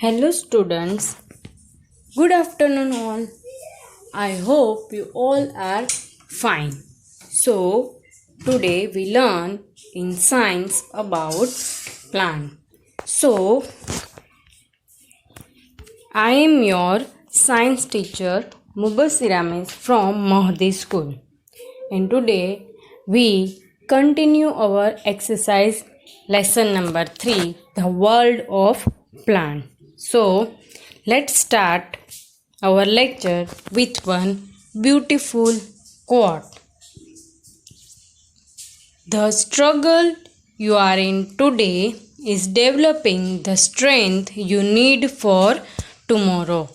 Hello students, good afternoon all. I hope you all are fine. So today we learn in science about plant. So I am your science teacher Mubassir Ahmed from Mahdi School, and today we continue our exercise lesson number 3, the world of plant. So let's start our lecture with one beautiful quote. The struggle you are in today is developing the strength you need for tomorrow.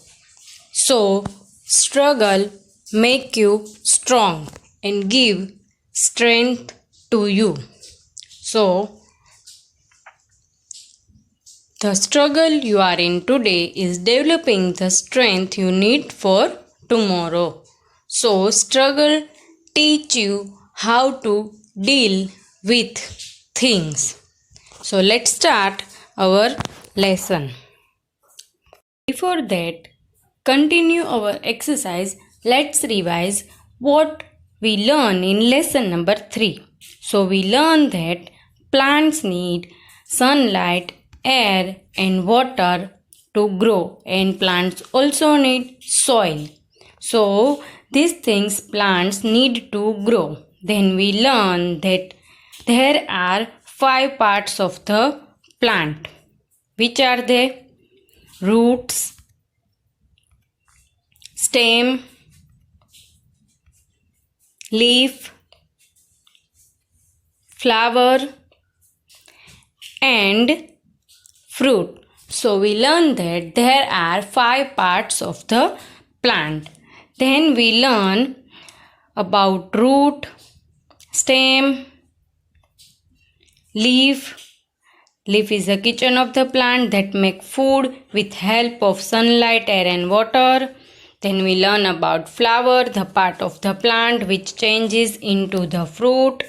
So struggle make you strong and give strength to you. So the struggle you are in today is developing the strength you need for tomorrow. So struggle teach you how to deal with things. So let's start our lesson. Before that, continue our exercise. Let's revise what we learn in lesson number 3. So we learn that plants need sunlight, air and water to grow, and plants also need soil. So these things plants need to grow. Then we learn that there are 5 parts of the plant. Which are they? Roots, stem, leaf, flower and fruit. So we learn that there are 5 parts of the plant. Then we learn about root, stem, leaf. Leaf is the kitchen of the plant that make food with help of sunlight, air and water. Then we learn about flower, the part of the plant which changes into the fruit.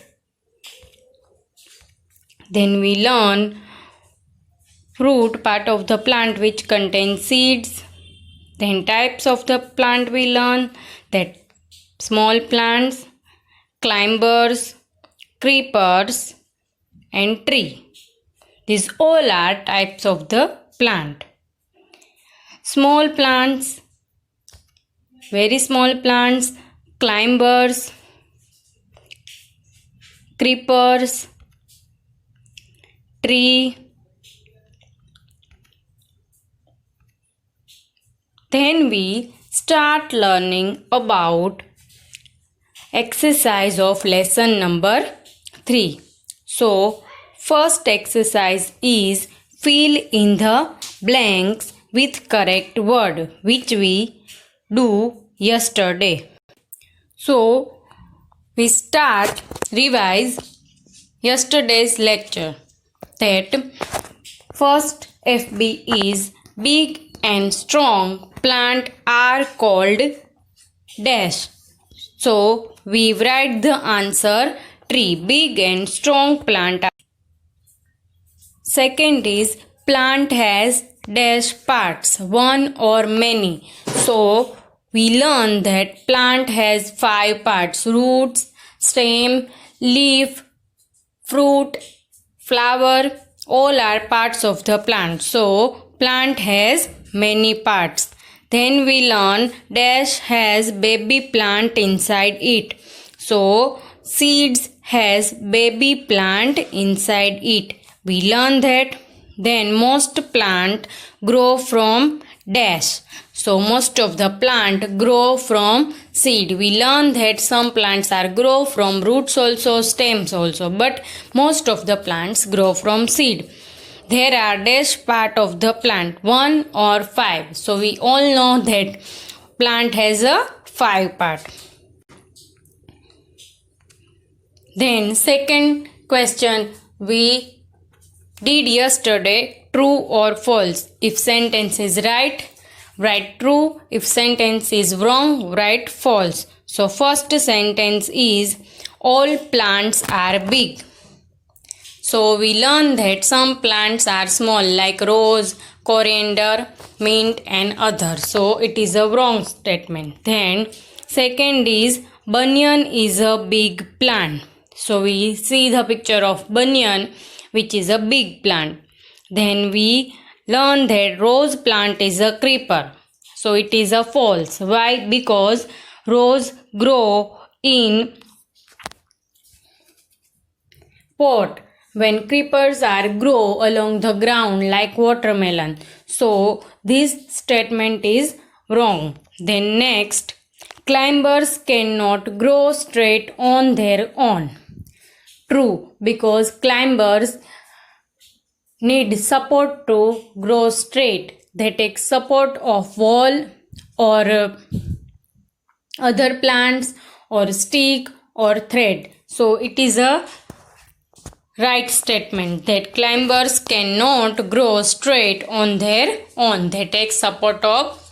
Then we learn fruit, part of the plant which contains seeds. Then types of the plant we learn that small plants, climbers, creepers and tree. These all are types of the plant. Small plants, very small plants, climbers, creepers, tree. Then we start learning about exercise of lesson number 3. So first exercise is fill in the blanks with correct word, which we do yesterday. So we start revise yesterday's lecture. That first FB is big and strong plant are called dash. So we write the answer tree. Big and strong plant. Second is plant has dash parts, one or many. So we learn that plant has 5 parts: roots, stem, leaf, fruit, flower. All are parts of the plant. So plant has many parts. Then we learn dash has baby plant inside it. So seeds has baby plant inside it. We learn that. Then most plant grow from dash. So most of the plant grow from seed. We learn that some plants are grow from roots also, stems also, but most of the plants grow from seed. There are dash part of the plant, 1 or 5. So we all know that plant has a 5 part. Then second question we did yesterday, true or false. If sentence is right, write true. If sentence is wrong, write false. So first sentence is all plants are big. So we learn that some plants are small like rose, coriander, mint and other. So it is a wrong statement. Then second is banyan is a big plant. So we see the picture of banyan, which is a big plant. Then we learn that rose plant is a creeper. So it is a false. Why? Because rose grow in pot when creepers are grow along the ground like watermelon. So this statement is wrong. Then next, climbers cannot grow straight on their own. True, because climbers need support to grow straight. They take support of wall or other plants or stick or thread. So it is a right statement that climbers cannot grow straight on their own. They take support of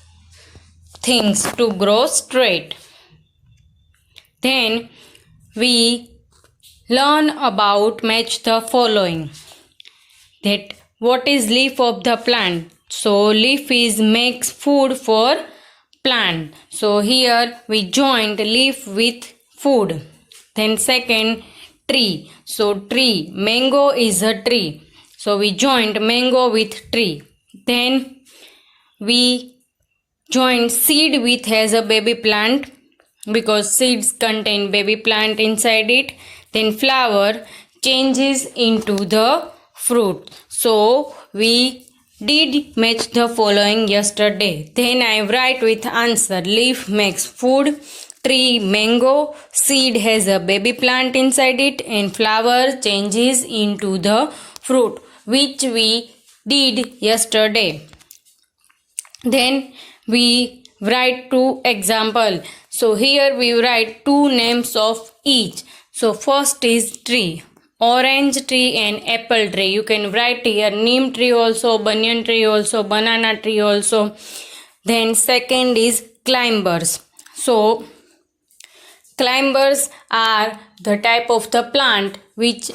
things to grow straight. Then we learn about match the following. That what is leaf of the plant? So leaf is makes food for plant. So here we joined leaf with food. Then second, tree. So tree, mango is a tree. So we joined mango with tree. Then we joined seed with as a baby plant because seeds contain baby plant inside it. Then flower changes into the fruit. So we did match the following yesterday. Then I write with answer. Leaf makes food, tree mango, seed has a baby plant inside it, and flower changes into the fruit, which we did yesterday. Then we write two example. So here we write two names of each. So first is tree, orange tree and apple tree. You can write here neem tree also, banyan tree also, banana tree also. Then second is climbers. So climbers are the type of the plant which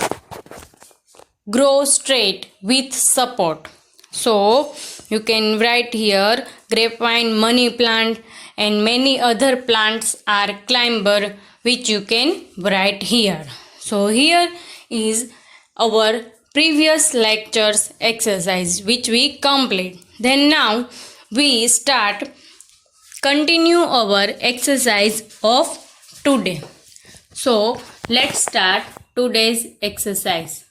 grow straight with support. So you can write here grapevine, money plant and many other plants are climber, which you can write here. So here is our previous lectures exercise which we complete. Then now we continue our exercise of today. So let's start today's exercise.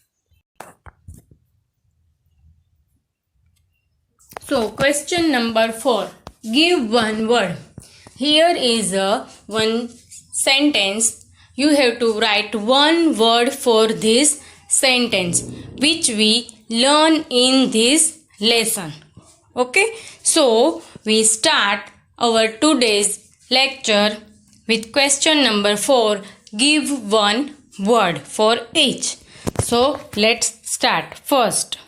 So question number 4. Give one word. Here is one sentence. You have to write one word for this sentence which we learn in this lesson. Okay. So we start our today's lecture with question number 4. Give one word for each. So let's start. First,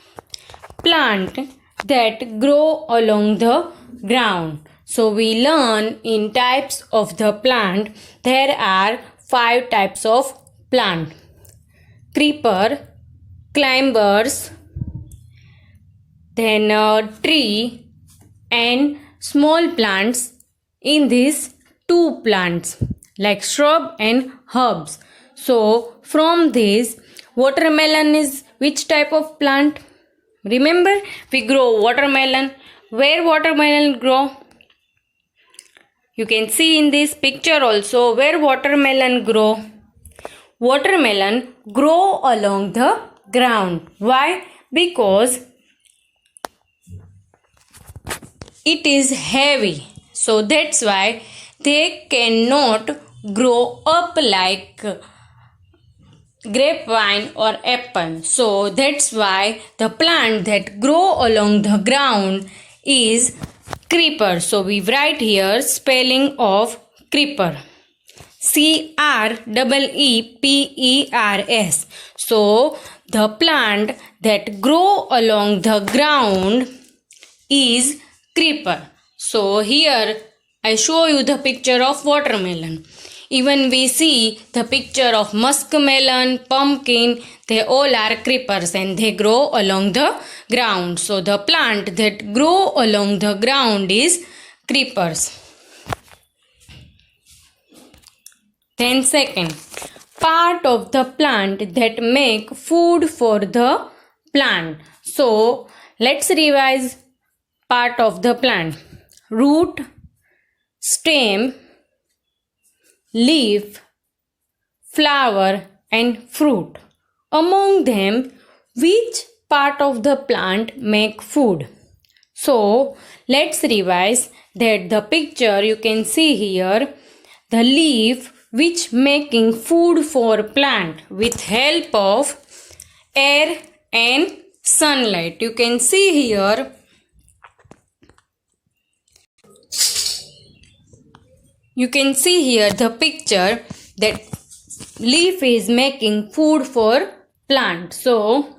plant that grow along the ground. So we learn in types of the plant. There are 5 types of plant. Creeper, climbers, then tree and small plants. In these 2 plants like shrub and herbs. So from this, watermelon is which type of plant? Remember, we grow watermelon. Where watermelon grow? You can see in this picture also where watermelon grow. Watermelon grow along the ground. Why? Because it is heavy. So that's why they cannot grow up like grapevine or apple. So that's why the plant that grow along the ground is creeper. So we write here spelling of creeper. CREEPERS. So the plant that grow along the ground is creeper. So here I show you the picture of watermelon. Even we see the picture of muskmelon, pumpkin, they all are creepers and they grow along the ground. So the plant that grow along the ground is creepers. Then second, part of the plant that make food for the plant. So let's revise part of the plant. Root, stem, leaf, flower and fruit. Among them, which part of the plant make food? So let's revise that the picture you can see here, the leaf which making food for plant with help of air and sunlight. You can see here the picture that leaf is making food for plant. So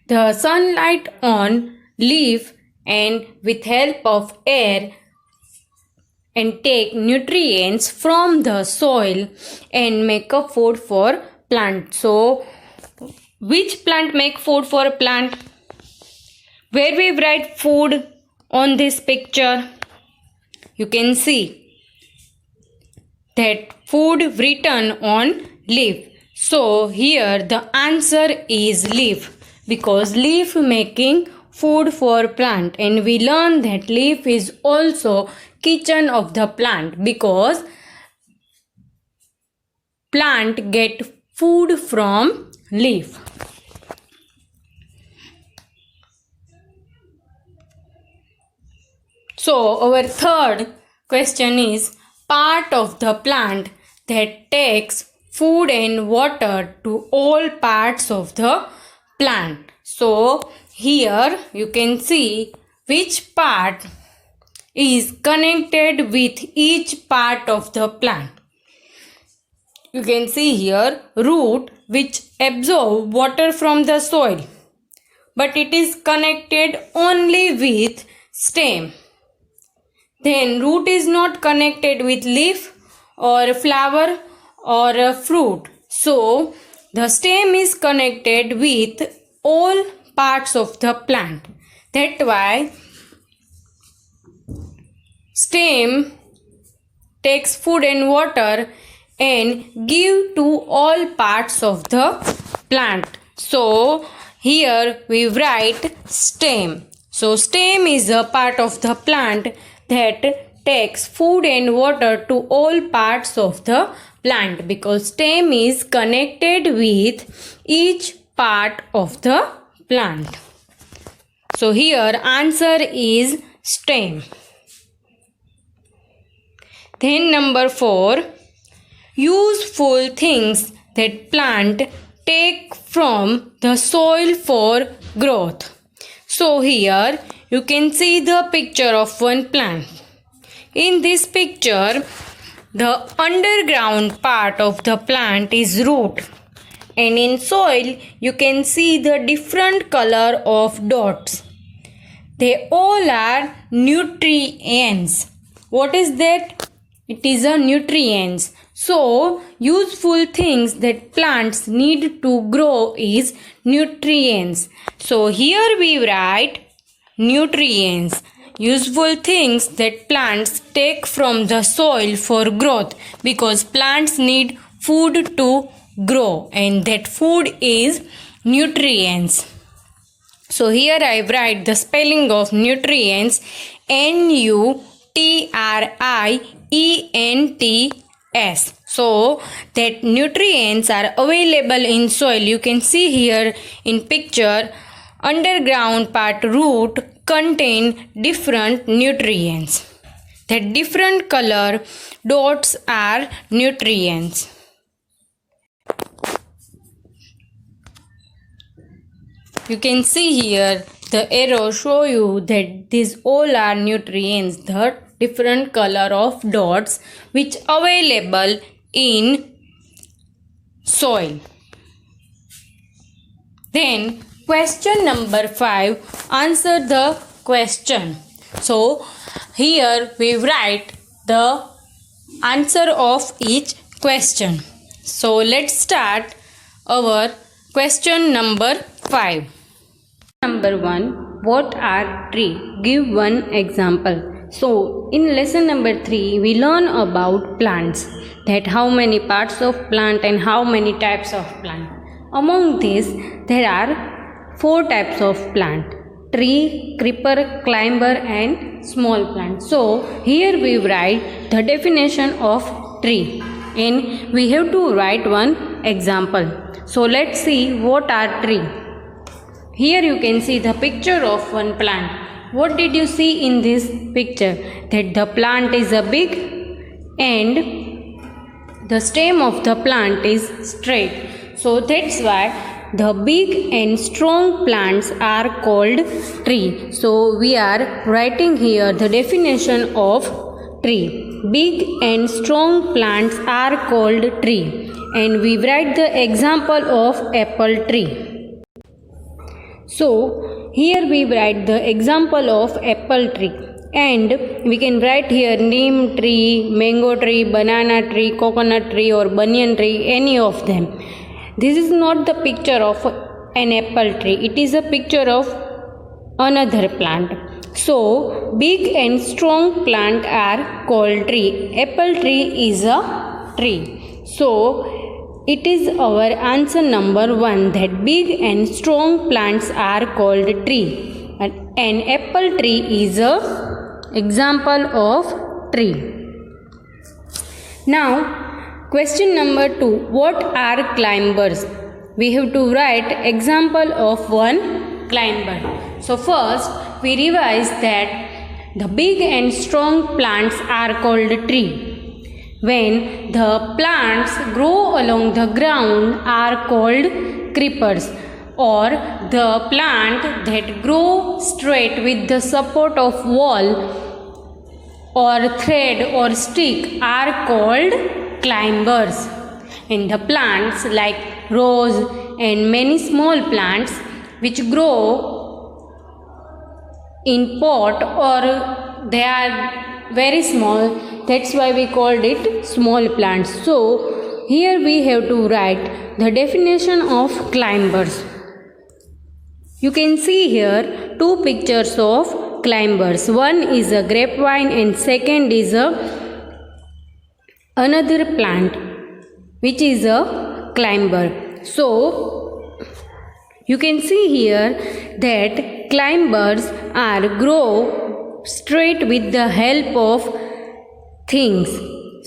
the sunlight on leaf and with help of air and take nutrients from the soil and make a food for plant. So which plant make food for a plant? Where we write food on this picture, you can see that food written on leaf. So here the answer is leaf, because leaf making food for plant, and we learn that leaf is also kitchen of the plant because plant get food from leaf. So our third question is part of the plant that takes food and water to all parts of the plant. So here you can see which part is connected with each part of the plant. You can see here root which absorb water from the soil, but it is connected only with stem. Then root is not connected with leaf or flower or fruit. So the stem is connected with all parts of the plant. That's why stem takes food and water and give to all parts of the plant. So here we write stem. So stem is a part of the plant that takes food and water to all parts of the plant, because stem is connected with each part of the plant. So here answer is stem. Then number 4, useful things that plant take from the soil for growth. So here you can see the picture of one plant. In this picture, the underground part of the plant is root, and in soil you can see the different color of dots. They all are nutrients. What is that? It is a nutrients. So useful things that plants need to grow is nutrients. So here we write nutrients. Useful things that plants take from the soil for growth, because plants need food to grow, and that food is nutrients. So here I write the spelling of nutrients, nutrients. So that nutrients are available in soil. You can see here in picture, underground part root contain different nutrients. The different color dots are nutrients. You can see here the arrow show you that these all are nutrients, the different color of dots which available in soil. Then question number 5, answer the question. So here we write the answer of each question. So let's start our question number 5. Number 1. What are tree? Give one example. So in lesson number 3 we learn about plants, that how many parts of plant and how many types of plant. Among these there are 4 types of plant: tree, creeper, climber and small plant. So here we write the definition of tree and we have to write one example. So let's see what are tree. Here you can see the picture of one plant. What did you see in this picture? That the plant is a big and the stem of the plant is straight. So that's why the big and strong plants are called tree. So we are writing here the definition of tree. Big and strong plants are called tree. And we write the example of apple tree. So here we write the example of apple tree, and we can write here neem tree, mango tree, banana tree, coconut tree or banyan tree, any of them. This is not the picture of an apple tree, it is a picture of another plant. So big and strong plant are called tree. Apple tree is a tree. So it is our answer number 1, that big and strong plants are called tree. And an apple tree is a example of tree. Now question number 2. What are climbers? We have to write example of one climber. So first we revise that the big and strong plants are called tree. When the plants grow along the ground are called creepers, or the plant that grow straight with the support of wall or thread or stick are called climbers. And the plants like rose and many small plants which grow in pot or they are very small, that's why we called it small plants. So here we have to write the definition of climbers. You can see here 2 pictures of climbers. One is a grapevine and second is another plant which is a climber. So you can see here that climbers are grow straight with the help of things.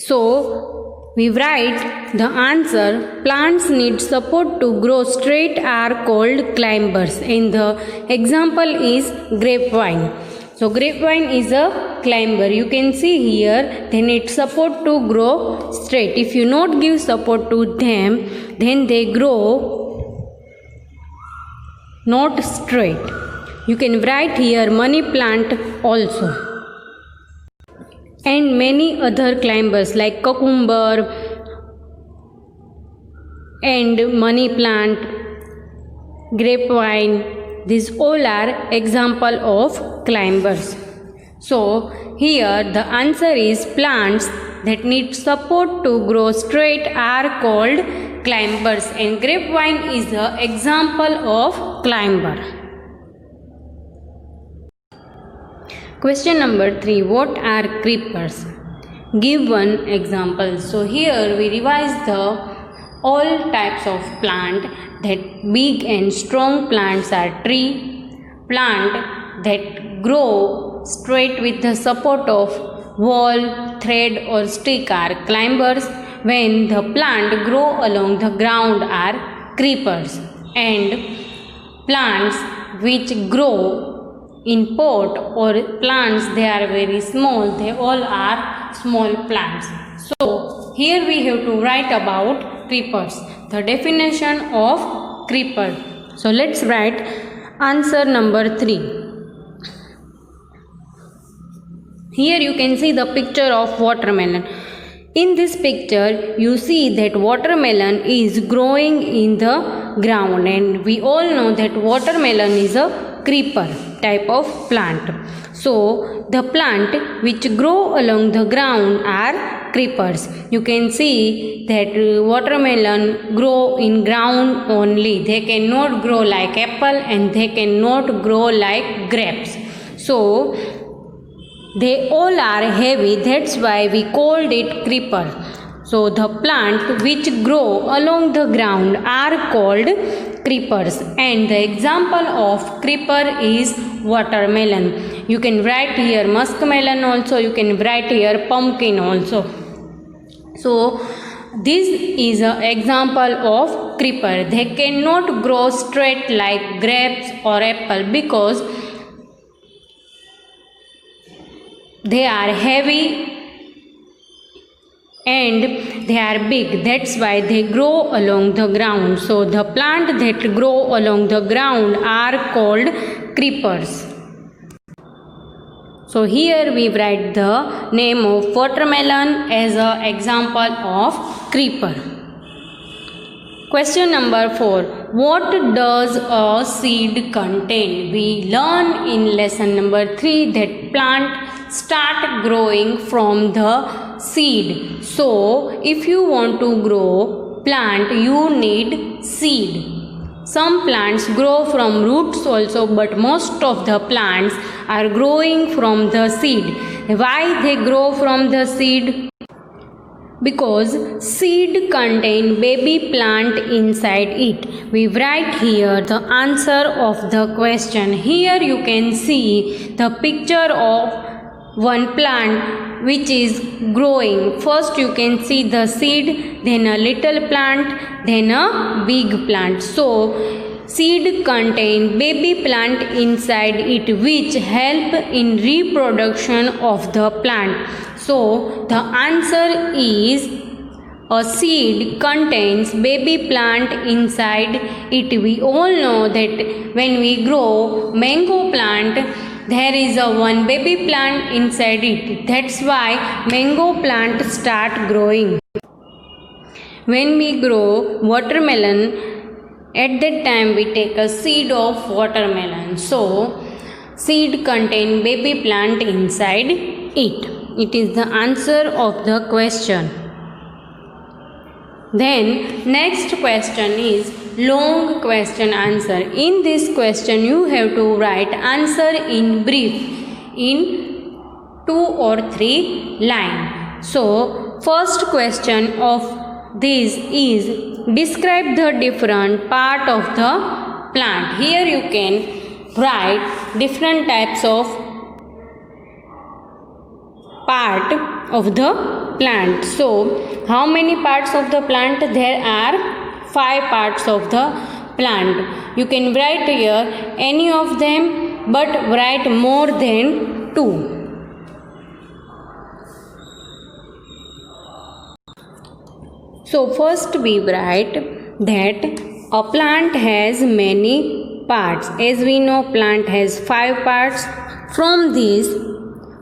So we write the answer: plants need support to grow straight are called climbers, and the example is grapevine. So grapevine is a climber. You can see here they need support to grow straight. If you not give support to them, then they grow not straight. You can write here money plant also, and many other climbers like cucumber and money plant, grapevine. These all are example of climbers. So here the answer is plants that need support to grow straight are called climbers, and grapevine is the example of climber. Question number 3. What are creepers? Give one example. So here we revise the all types of plant, that big and strong plants are tree, plant that grow straight with the support of wall, thread or stick are climbers. When the plant grow along the ground are creepers, and plants which grow in pot or plants they are very small, they all are small plants. So here we have to write about creepers, the definition of creeper. So let's write answer number 3. Here you can see the picture of watermelon. In this picture you see that watermelon is growing in the ground, and we all know that watermelon is a creeper type of plant. So the plant which grow along the ground are creepers. You can see that watermelon grow in ground only. They cannot grow like apple and they cannot grow like grapes. So they all are heavy, that's why we called it creeper. So the plant which grow along the ground are called creepers, and the example of creeper is watermelon. You can write here muskmelon also, you can write here pumpkin also. So this is an example of creeper. They cannot grow straight like grapes or apple because they are heavy and they are big, that's why they grow along the ground. So the plant that grow along the ground are called creepers. So here we write the name of watermelon as an example of creeper. Question number 4. What does a seed contain? We learn in lesson number 3 that plant start growing from the seed. So if you want to grow plant, you need seed. Some plants grow from roots also, but most of the plants are growing from the seed. Why they grow from the seed? Because seed contain baby plant inside it. We write here the answer of the question. Here you can see the picture of one plant which is growing. First you can see the seed, then a little plant, then a big plant. So seed contain baby plant inside it which help in reproduction of the plant. So the answer is a seed contains baby plant inside it. We all know that when we grow mango plant, there is a one baby plant inside it. That's why mango plant start growing. When we grow watermelon, at that time we take a seed of watermelon. So seed contain baby plant inside it. It is the answer of the question. Then next question is long question answer. In this question you have to write answer in brief in 2 or 3 lines. So first question of this is describe the different part of the plant. Here you can write different types of part of the plant. So how many parts of the plant? There are 5 parts of the plant. You can write here any of them, but write more than 2. So first we write that a plant has many parts. As we know, plant has 5 parts. From these,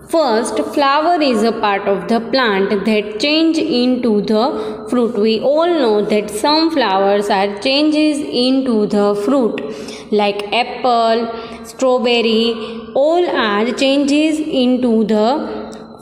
first, flower is a part of the plant that change into the fruit. We all know that some flowers are changes into the fruit, like apple, strawberry, all are changes into the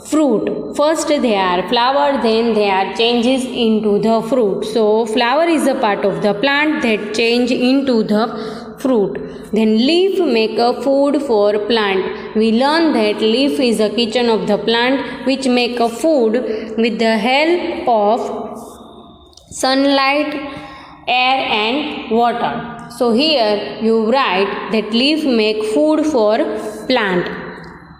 fruit. First they are flower, then they are changes into the fruit. So flower is a part of the plant that change into the fruit. Then leaf make a food for plant. We learn that leaf is a kitchen of the plant which make a food with the help of sunlight, air and water. So here you write that leaf make food for plant.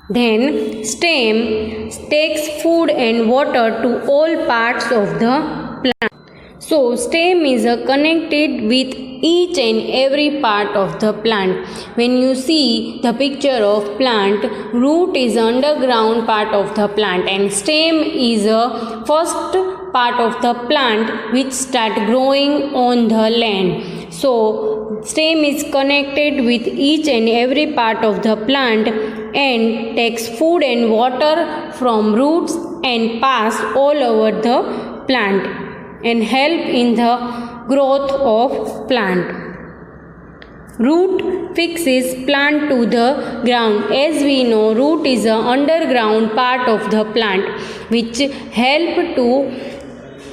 Then stem takes food and water to all parts of the plant. So stem is connected with each and every part of the plant. When you see the picture of plant, root is underground part of the plant and stem is a first part of the plant which start growing on the land. So stem is connected with each and every part of the plant and takes food and water from roots and pass all over the plant and help in the growth of plant. Root fixes plant to the ground. As we know, root is an underground part of the plant which help to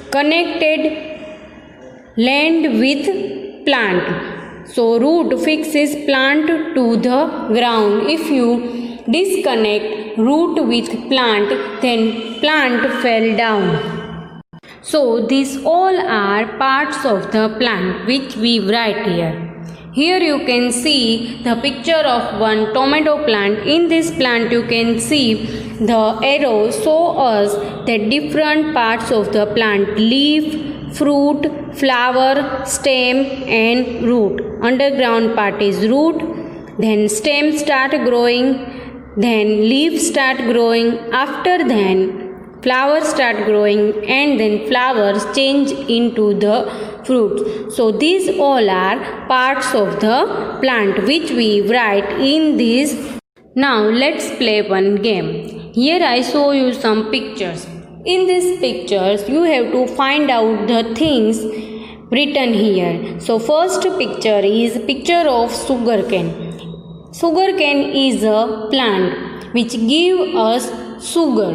connected land with plant. So root fixes plant to the ground. If you disconnect root with plant, then plant fell down. So these all are parts of the plant which we write here. Here you can see the picture of one tomato plant. In this plant you can see the arrow show us the different parts of the plant: leaf, fruit, flower, stem and root. Underground part is root, then stem start growing, then leaf start growing, after then flowers start growing, and then flowers change into the fruits. So these all are parts of the plant which we write in this. Now let's play one game. Here I show you some pictures. In these pictures you have to find out the things written here. So first picture is picture of sugarcane. Sugarcane is a plant which give us sugar.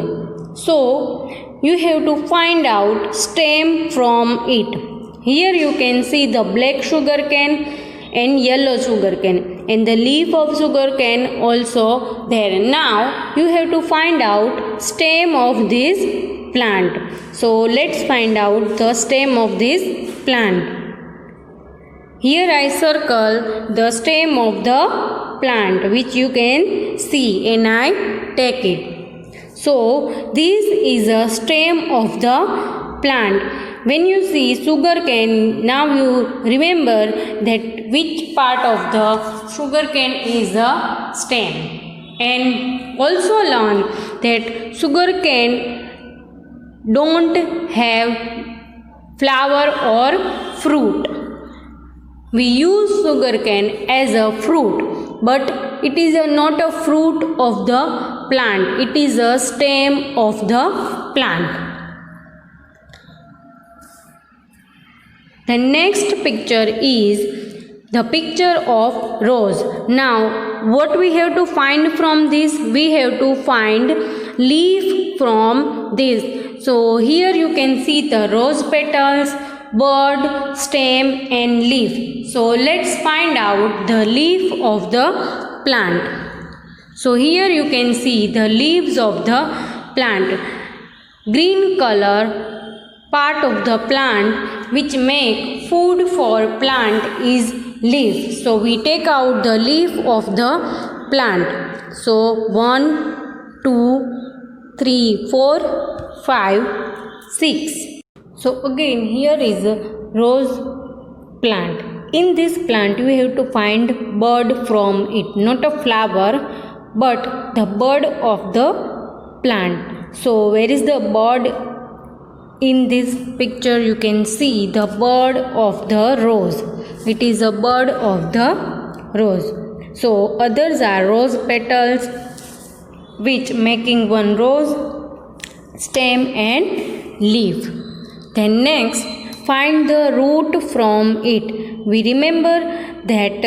So you have to find out stem from it. Here you can see the black sugarcane and yellow sugarcane, and the leaf of sugarcane also there. Now you have to find out stem of this plant. So let's find out the stem of this plant. Here I circle the stem of the plant which you can see, and I take it. So this is a stem of the plant. When you see sugarcane, now you remember that which part of the sugarcane is a stem, and also learn that sugarcane don't have flower or fruit. We use sugarcane as a fruit, but it is not a fruit of the plant. It is a stem of the plant. The next picture is the picture of rose. Now what we have to find from this? We have to find leaf from this. So here you can see the rose petals, bud, stem and leaf. So let's find out the leaf of the plant. So here you can see the leaves of the plant. Green color part of the plant which make food for plant is leaf. So we take out the leaf of the plant. So 1, 2, 3, 4, 5, 6. So again here is a rose plant. In this plant you have to find bud from it, not a flower but the bud of the plant. So where is the bud? In this picture you can see the bud of the rose. It is a bud of the rose. So others are rose petals which making one rose, stem and leaf. Then next find the root from it. We remember that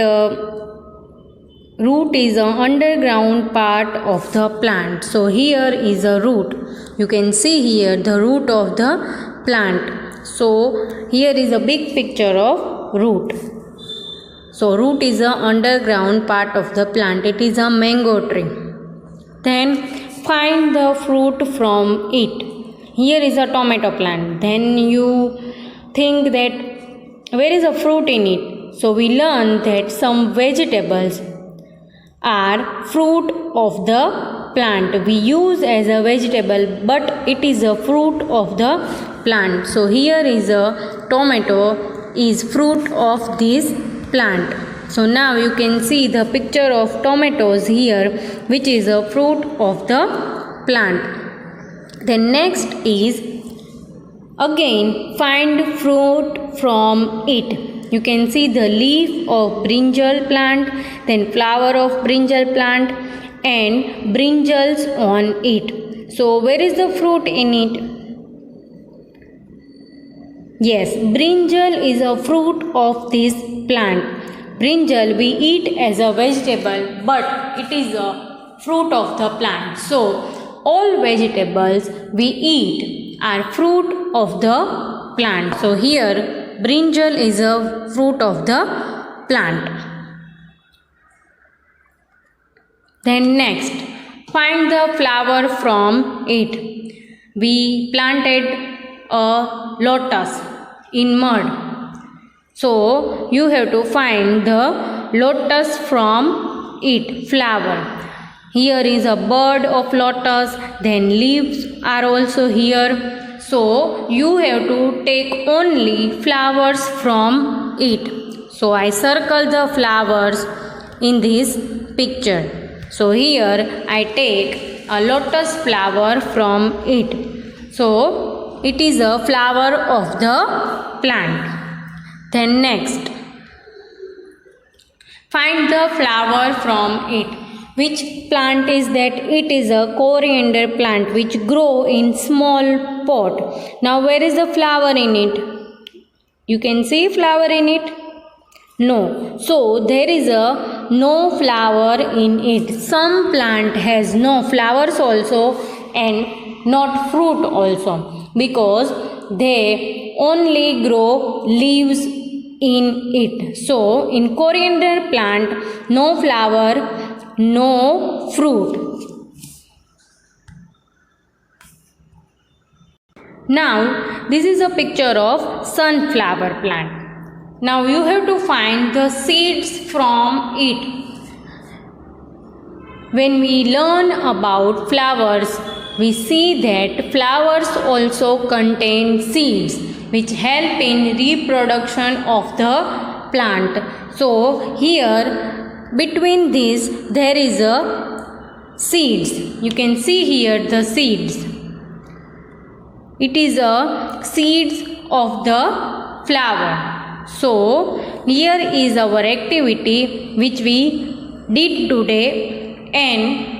root is an underground part of the plant. So here is a root. You can see here the root of the plant. So here is a big picture of root. So root is an underground part of the plant. It is a mango tree. Then find the fruit from it. Here is a tomato plant. Then you think that where is a fruit in it? So we learn that some vegetables are fruit of the plant. We use as a vegetable but it is a fruit of the plant. So here is a tomato is fruit of this plant. So now you can see the picture of tomatoes here which is a fruit of the plant. Then next is again find fruit from it. You can see the leaf of brinjal plant, then flower of brinjal plant and brinjals on it. So where is the fruit in it? Yes, brinjal is a fruit of this plant. brinjal we eat as a vegetable, but it is a fruit of the plant. So, all vegetables we eat are fruit of the plant. So, here brinjal is a fruit of the plant. Then next, find the flower from it. We planted a lotus in mud. So, you have to find the lotus from it, flower. Here is a bird of lotus, then leaves are also here. So, you have to take only flowers from it. So, I circle the flowers in this picture. So, here I take a lotus flower from it. So, it is a flower of the plant. Then next, find the flower from it. Which plant is that? It is a coriander plant which grow in small pot. Now where is the flower in it? You can see flower in it? No. So there is a no flower in it. Some plant has no flowers also and not fruit also, because they only grow leaves in it. So in coriander plant, no flower, no fruit. Now this is a picture of sunflower plant. Now you have to find the seeds from it. When we learn about flowers, we see that flowers also contain seeds which help in reproduction of the plant. So here between these there is a seeds. You can see here the seeds. It is a seeds of the flower. So here is our activity which we did today, and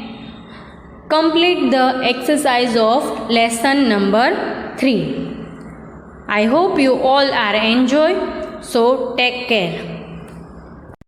complete the exercise of lesson number 3. I hope you all are enjoy. So take care.